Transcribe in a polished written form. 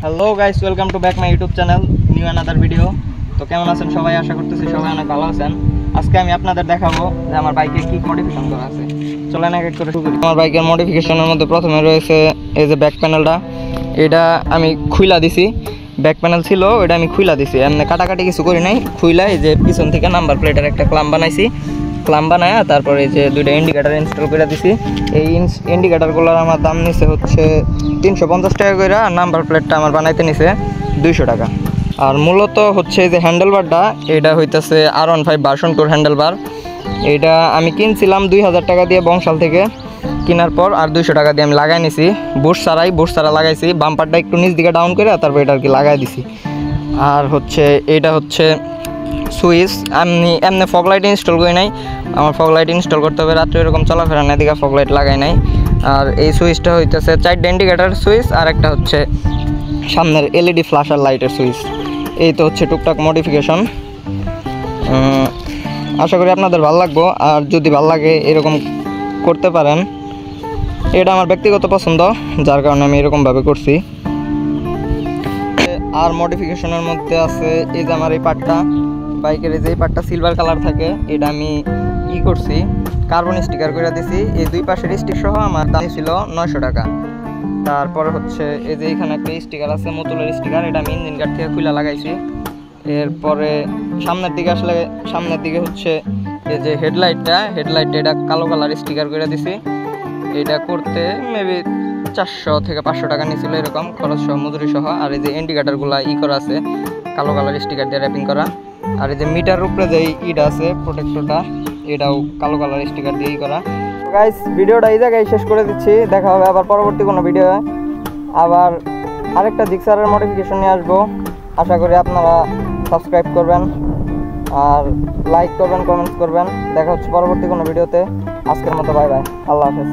Hello guys, welcome to back my YouTube channel, new another video. তো কেমন আছেন সবাই? আশা করতেছি সবাই অনেক ভালো আছেন। আজকে আমি আপনাদের দেখাবো যে আমার বাইকে কি মডিফিকেশন করা আছে। চলেন এক এক করে শুরু করি। আমার বাইকের মডিফিকেশনের মধ্যে প্রথমে রয়েছে এই যে ব্যাক প্যানেলটা। এটা আমি খুইলা দিছি, ব্যাক প্যানেল ছিল ওটা আমি খুইলা দিছি, এমনি কাটাকাটি কিছু করি নাই। খুইলা এই যে পিছন থেকে নাম্বার প্লেটের একটা ক্লাম বানাইছি, ক্লাম বানায় তারপরে এই যে দুইটা ইন্ডিকেটার ইনস্টল করে দিছি। এই ইন্ডিকেটারগুলোর আমার দাম নিছে হচ্ছে 350 টাকা করে, আর নাম্বার প্লেটটা আমার বানাইতে নিছে 200 টাকা। আর মূলত হচ্ছে যে হ্যান্ডেলবারটা, এটা হইতেছে R15 ভার্সন 2 হ্যান্ডেলবার। এটা আমি কিনছিলাম 2000 টাকা দিয়ে বংশাল থেকে। কেনার পর আর 200 টাকা দিয়ে আমি লাগাই নিছি, বুশ ছাড়া লাগাইছি। বাম্পারটা একটু নিচ দিকে ডাউন করে তারপর এটা আর কি লাগাই দিছি। আর হচ্ছে এটা হচ্ছে সুইচ, আমি এমনি ফগ লাইট ইনস্টল করি নাই। আমার ফগ লাইট ইনস্টল করতে হবে, রাত্রে এরকম চলাফেরা না দিকে ফগ লাইট লাগাই নাই। আর এই সুইচটা হইতেছে 4টা ইন্ডিকেটার সুইচ, আর একটা হচ্ছে সামনের LED ফ্ল্যাশার লাইটের সুইচ। এই তো হচ্ছে টুকটাক মডিফিকেশন। আশা করি আপনাদের ভালো লাগবো, আর যদি ভালো লাগে এরকম করতে পারেন। এটা আমার ব্যক্তিগত পছন্দ, যার কারণে আমি এরকমভাবে করছি। আর মডিফিকেশনের মধ্যে আছে এই যে আমার এই পার্টটা, বাইকের যে পার্টটা সিলভার কালার থাকে, এটা আমি করছি কার্বন স্টিকার করে দিছি। এই দুই পাশের স্টিক সহ আমার দাম ছিল 900 টাকা। তারপরে হচ্ছে এই যে এখানে একটা স্টিকার আছে, মতুলের স্টিকার, এটা আমি ইঞ্জিন গার্ড থেকে খুলে লাগাইছি। এরপরে সামনের দিকে হচ্ছে এই যে হেডলাইটটা এটা কালো কালার স্টিকার করে দিছি। এটা করতে মেবি 400 থেকে 500 টাকা নিয়েছিল, এরকম খরচ সহ, মজুরি সহ। আর এই যে ইন্ডিকেটারগুলো করা আছে কালো কালার স্টিকার দিয়ে র্যাপিং করা। আর এই যে মিটার উপরে যে ইটা আছে প্রোটেক্টরটা, এটাও কালো কালার স্টিকার দিয়ে করা। গাইস, ভিডিওটা এই জায়গায় শেষ করে দিচ্ছি। দেখা হবে আবার পরবর্তী কোনো ভিডিও। আবার আরেকটা জিক্সারের মডিফিকেশন নিয়ে আসবো। আশা করি আপনারা সাবস্ক্রাইব করবেন আর লাইক করবেন, কমেন্টস করবেন। দেখা হচ্ছে পরবর্তী কোনো ভিডিওতে। আজকের মতো বাই বাই, আল্লাহ হাফেজ।